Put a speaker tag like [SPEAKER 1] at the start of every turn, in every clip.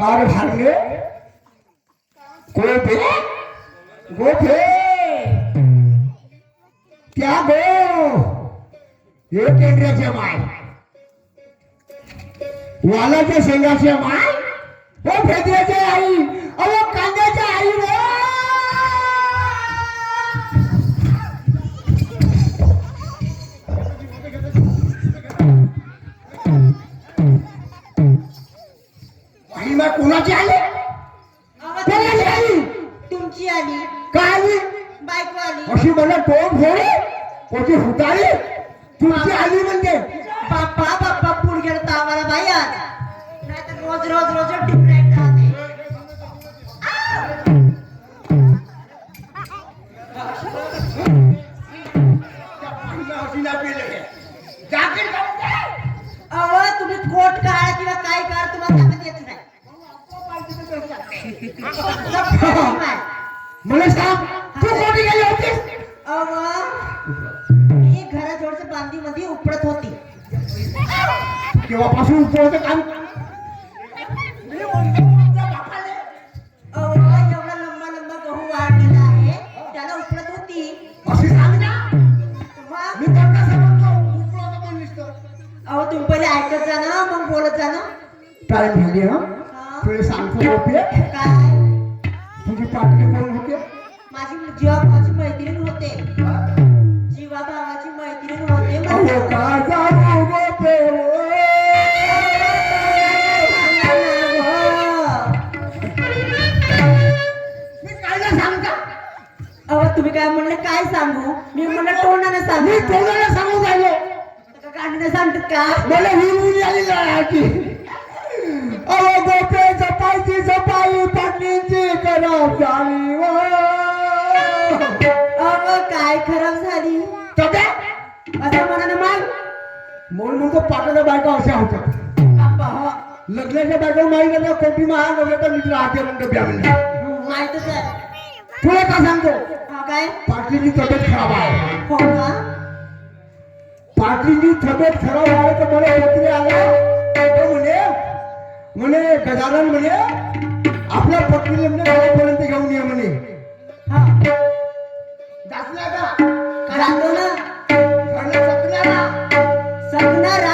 [SPEAKER 1] Car भरले गोफे गोफे क्या गो हे केंद्राचे माय वालाच्या शेंगाचे माय हो फेद्याचे आई अहो कांद्याच्या आई रे आई मा कोणाची आली कोणाची आली
[SPEAKER 2] तुमची आली
[SPEAKER 1] काय आली
[SPEAKER 2] बायको आली
[SPEAKER 1] अशी मला टोप फोडी कोची हुताळी तुमची आली म्हणजे
[SPEAKER 2] बाप्पा बाप्पा पुढे गेलं तर आम्हाला बाई आज नाहीतर रोज रोज रोज डिफरेंट राहते अहो तुम्ही कोट काढा किंवा काय काढा तुम्हाला ताकद येत नाही
[SPEAKER 1] मला सांग तू कोणी गेली होतीस
[SPEAKER 2] अहो ही घराजवळच्या बांधीमध्ये उपडत होती
[SPEAKER 1] केव्हापासून उपवत काम
[SPEAKER 2] अहो एवढा लंबा लंबा गहू वाढलेला आहे त्याला उपडत होती
[SPEAKER 1] अशी सांग ना
[SPEAKER 2] मग
[SPEAKER 1] मी पक्का समजतो उपवत कोण दिसतं
[SPEAKER 2] अहो तुम्ही पहिले ऐकत जा ना मग बोलत जा ना
[SPEAKER 1] टाइम झाली हा
[SPEAKER 2] हा.
[SPEAKER 1] तुला सांगतो गोपी
[SPEAKER 2] काय
[SPEAKER 1] तुझी पाटली कोण होते
[SPEAKER 2] माझी जीवा भावाची मैत्रीण होते जीवा भावाची मैत्रीण होते
[SPEAKER 1] अहो काय जाऊ गोपे मी काय सांगता
[SPEAKER 2] अहो तुम्ही काय म्हणले काय सांगू मी म्हणलं तोंडाने सांगू
[SPEAKER 1] मी तोंडाला सांगू राहिलो
[SPEAKER 2] काढणे सांगतात का
[SPEAKER 1] मला ही मुली आली जायची अहो गोपे जपायची जपाई पाटलींची खराब झाली
[SPEAKER 2] अहो काय खराब झाली
[SPEAKER 1] तब्या
[SPEAKER 2] असं म्हणा ना मग
[SPEAKER 1] म्हणून म्हणतो पाटाच्या बायका अशा होत्या
[SPEAKER 2] बाप्पा हो
[SPEAKER 1] लग्नाच्या बायका माहिती नाही कोटी महाग वगैरे तर मित्र राहते म्हणतो ब्या म्हणलं
[SPEAKER 2] माहितच आहे
[SPEAKER 1] तुला का सांगतो
[SPEAKER 2] हा काय
[SPEAKER 1] पाटलीची तब्येत खराब आहे
[SPEAKER 2] हो का
[SPEAKER 1] पाटलीची तब्येत खराब आहे तर मला पत्री आला तो म्हणे गजानन म्हणे आपल्या पत्नीला म्हणे घरापर्यंत घेऊन ये म्हणे
[SPEAKER 2] हा
[SPEAKER 1] दाखला का
[SPEAKER 2] राहतो ना
[SPEAKER 1] घरला सकणारा
[SPEAKER 2] सगणारा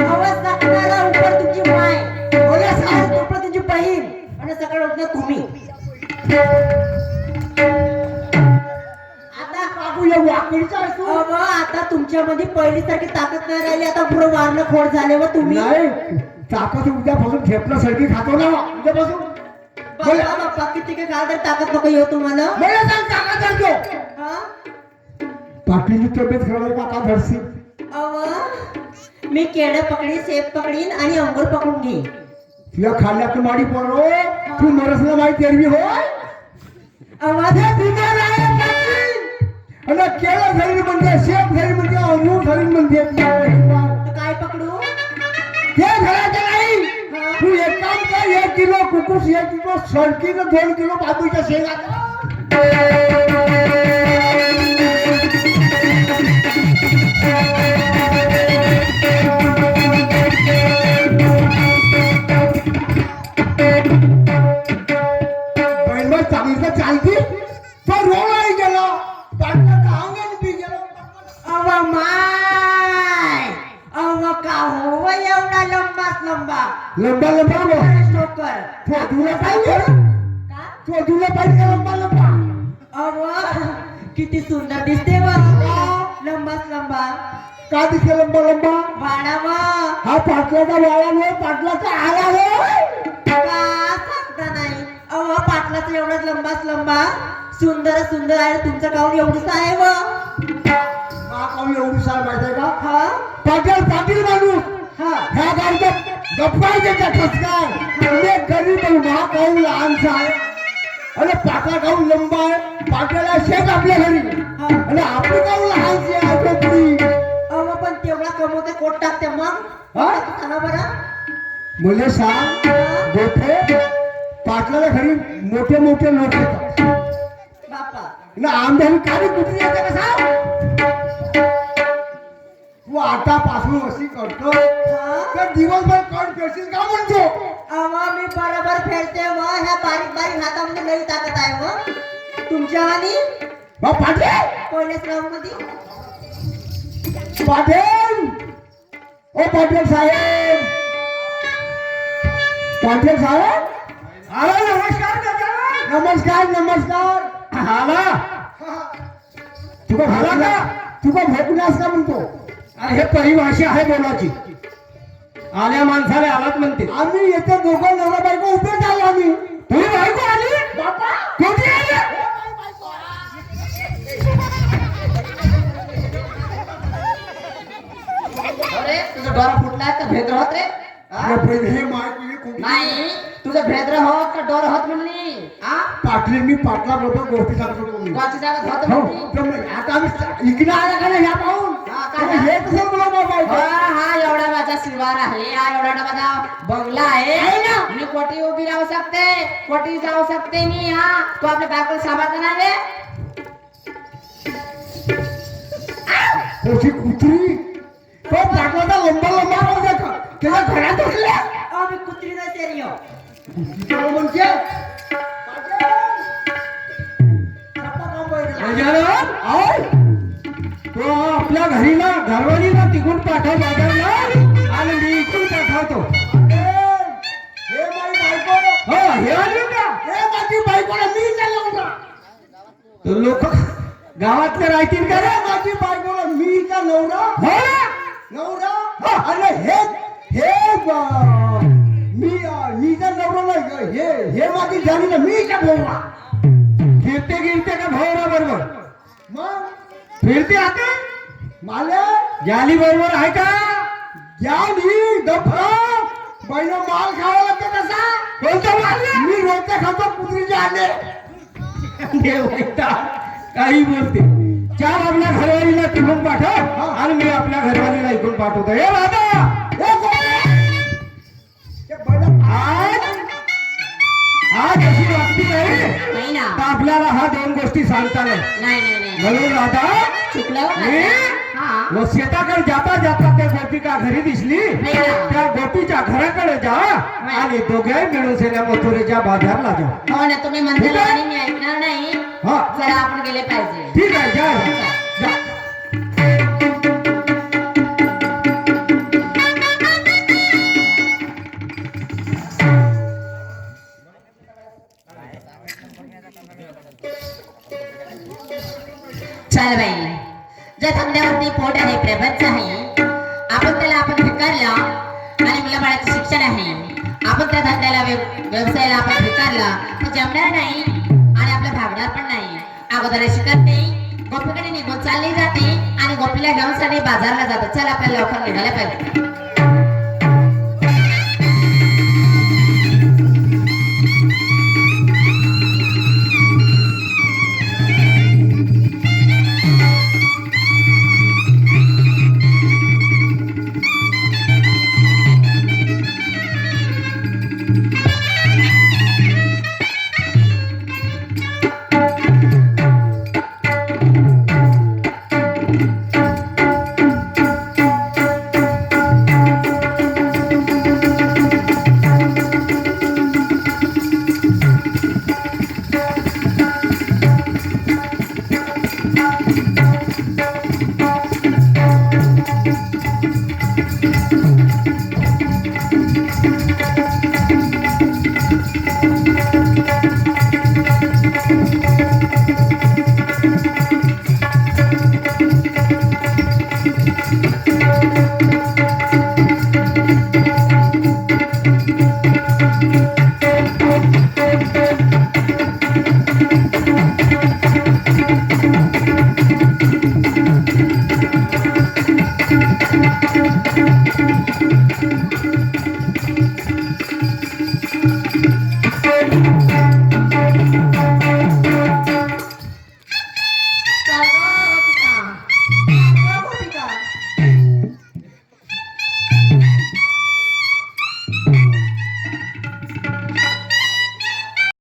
[SPEAKER 2] अहो सगणारा उपर तुझी माय
[SPEAKER 1] बोला सांग
[SPEAKER 2] उपर तुझी बहीण आणि सकाळ उठणं तुम्ही आता
[SPEAKER 1] बाबू या वाकडीचा असतो
[SPEAKER 2] अहो आता तुमच्यामध्ये पहिलीसारखी ताकद नाही राहिली आता पुढे वारणं खोड झाले व तुम्ही
[SPEAKER 1] नाही ताकद उद्यापासून झेपण्यासारखी खातो ना उद्यापासून
[SPEAKER 2] बाप्पा बाप्पा किती काय खाल तर ताकद नको येऊ तुम्हाला
[SPEAKER 1] मला सांग ताकद आणतो
[SPEAKER 2] हा
[SPEAKER 1] पाटलीची तब्येत खराब आहे का धरसी
[SPEAKER 2] अव मी केळ पकडी सेब पकडीन आणि अंगूर पकडून घेईन
[SPEAKER 1] तुला खाल्ल्या माडी पडो तू मरसला माहिती तेरवी होय
[SPEAKER 2] आवाज
[SPEAKER 1] बिमार आहे पाटील आणि केळं घरी म्हणते सेब घरी म्हणते अंगूर घरी म्हणते
[SPEAKER 2] काय पकडू
[SPEAKER 1] ते घराचं नाही
[SPEAKER 2] हा?
[SPEAKER 1] तू एक काम कर 1 किलो कुकुस 1 किलो सडकीनं 2 किलो बाबूच्या शेंगा बहिणबाई चांगली चालती तो रोळाही गेला पाटलाचा अंगण बी गेला
[SPEAKER 2] अव माय अव का हो एवढा लंबाच लंबा
[SPEAKER 1] लंबा लंबा
[SPEAKER 2] टोकर
[SPEAKER 1] तो तुला पाहिजे
[SPEAKER 2] का
[SPEAKER 1] तो तुला पाहिजे का लंबा लंबा
[SPEAKER 2] अव किती सुंदर दिसते व लंबाच लंबा
[SPEAKER 1] का दिसले लंबा लंबा
[SPEAKER 2] भाडाव
[SPEAKER 1] हा पाटलाचा वाळा नाही पाटलाचा आला नाही
[SPEAKER 2] का सांगता नाही अव पाटलाचा एवढाच लंबाच लंबा सुंदर सुंदर आहे तुमचं गाऊन एवढंच आहे व
[SPEAKER 1] महाकावी एवढी सार माहिती आहे का
[SPEAKER 2] हा
[SPEAKER 1] पाटील पाटील माणूस
[SPEAKER 2] हा
[SPEAKER 1] ह्या गावचा गप्पायचे ठसकार एक गरीब महाकाऊ लहानसा आहे आणि पाटा गाऊ लंबा आहे पाट्याला शेत आपल्या घरी आणि आपली गाऊ लहानशी आहे टोपडी
[SPEAKER 2] अव पण तेवढा कमवते कोट टाकते मग
[SPEAKER 1] हा?
[SPEAKER 2] सांगा बरं
[SPEAKER 1] मुले सांग गोठे पाटलाच्या घरी मोठे मोठे लोक येतात
[SPEAKER 2] बापा
[SPEAKER 1] ना आमदारी काढी कुठे येते का सांग तू आतापासून अशी करतो
[SPEAKER 2] हा?
[SPEAKER 1] तर दिवसभर कण फेडशील का म्हणतो?
[SPEAKER 2] अवा मी बरोबर फेडते मग ह्या बारीक बारीक हातामध्ये लई ताकद आहे मग तुमच्या आणि
[SPEAKER 1] पाटील
[SPEAKER 2] पहिल्याच राऊंड मध्ये
[SPEAKER 1] पाटील ओ पाटील साहेब पाटील साहेब
[SPEAKER 3] आला नमस्कार गजानन.
[SPEAKER 1] नमस्कार नमस्कार
[SPEAKER 3] आला
[SPEAKER 1] तुका
[SPEAKER 3] आला
[SPEAKER 1] भोकला
[SPEAKER 3] का?
[SPEAKER 1] तुका भोकलास का म्हणतो?
[SPEAKER 3] अरे हे परिभाषा आहे बोलाची. आल्या माणसाला आलाच म्हणते.
[SPEAKER 1] आम्ही येथे दोघं नवरा बायको उभे झालो आम्ही.
[SPEAKER 3] तुम्ही बायको आली
[SPEAKER 1] बापा
[SPEAKER 3] कोणती आली?
[SPEAKER 2] अरे तुझं डोरा फुटलाय का भेद्र होत रे
[SPEAKER 1] अरे पहिले हे माहिती खूप
[SPEAKER 2] नाही तुझं भेद्र होत का डोर होत म्हणली हा
[SPEAKER 1] पाटली मी पाटला बरोबर गोष्टी सांगतो तुम्ही.
[SPEAKER 2] कोणची जागा होत
[SPEAKER 1] हो,
[SPEAKER 2] म्हणली
[SPEAKER 1] तर मग आता आम्ही इकडे आला का नाही ह्या पाहून
[SPEAKER 2] हा, काय
[SPEAKER 1] तर हे कसं बोला बाबा
[SPEAKER 2] हा एवढा माझा शिवार आहे हा एवढा माझा बंगला
[SPEAKER 1] आहे
[SPEAKER 2] आहे
[SPEAKER 1] ना?
[SPEAKER 2] मी कोटी उभी राहू शकते कोटी जाऊ शकते मी हा तू आपल्या बायकोला सांभाळता नाही रे
[SPEAKER 1] कोची कुत्री तो पाटलाचा लंबा लंबा आवाज आहे का? त्याच्या घरात बसल्या
[SPEAKER 2] मी कुत्री नाही तेरियो
[SPEAKER 1] कुत्रा म्हणते
[SPEAKER 3] गजानन
[SPEAKER 1] आओ
[SPEAKER 3] तो आपल्या घरीला घरवालीला तिकून पाठव बाजारला आणि मी इकडून पाठवतो.
[SPEAKER 1] हे माझी बायको
[SPEAKER 3] हो हे आली का?
[SPEAKER 1] हे माझी बायकोला मी चालवला
[SPEAKER 3] लोक गावातले राहतील का
[SPEAKER 1] अरे
[SPEAKER 3] रे?
[SPEAKER 1] माझी बायकोला मी का नवरा
[SPEAKER 3] हो ना?
[SPEAKER 1] नवरा अरे हे मी का नवरा नाही हे माझी झाली ना मी का नवरा
[SPEAKER 3] फिरते गिरते का भावना बरोबर
[SPEAKER 1] मग
[SPEAKER 3] फिरते आता
[SPEAKER 1] माले
[SPEAKER 3] जाली बरोबर आहे का?
[SPEAKER 1] ज्ञानी दफा पहिला माल खावा लागते कसा
[SPEAKER 3] कोणता मारला?
[SPEAKER 1] मी रोजचा खातो कुत्रीचे अंडे
[SPEAKER 3] देव ऐकता काही बोलते. चार आपल्या घरवालीला तिकून पाठव आणि मी आपल्या घरवालीला इकडून पाठवतो. हे दादा
[SPEAKER 1] हे कोण? हे पहिला
[SPEAKER 3] आज अशी वागती नाही
[SPEAKER 2] नाही ना
[SPEAKER 3] तर आपल्याला हा दोन गोष्टी सांगता नाही.
[SPEAKER 2] नाही नाही नाही
[SPEAKER 3] म्हणून दादा
[SPEAKER 2] चुकलं हो
[SPEAKER 3] मी
[SPEAKER 2] ना हा
[SPEAKER 3] व शेताकडे जाता जाता त्या गोपिका घरी दिसली
[SPEAKER 2] नाही ना.
[SPEAKER 3] त्या गोपीच्या घराकडे जा आणि दोघे मिळून सेल्या मथुरेच्या बाजारला जा.
[SPEAKER 2] हो ना तुम्ही म्हणताल आणि मी ऐकणार नाही
[SPEAKER 3] हा
[SPEAKER 2] जरा आपण गेले पाहिजे
[SPEAKER 3] ठीक आहे जा जा.
[SPEAKER 2] चल बाई ज्या धंद्यावरती पोट आहे प्रपंच आहे आपण त्याला आपण स्वीकारलं आणि मुला बाळाचं शिक्षण आहे आपण त्या धंद्याला व्यवसायाला आपण स्वीकारलं तर जमणार नाही आणि आपलं भागणार पण नाही अगोदर शिकते गोपीकडे निघून चालली जाते आणि गोपीला घेऊन साठी बाजारला जातो चल आपल्याला लवकर निघायला पाहिजे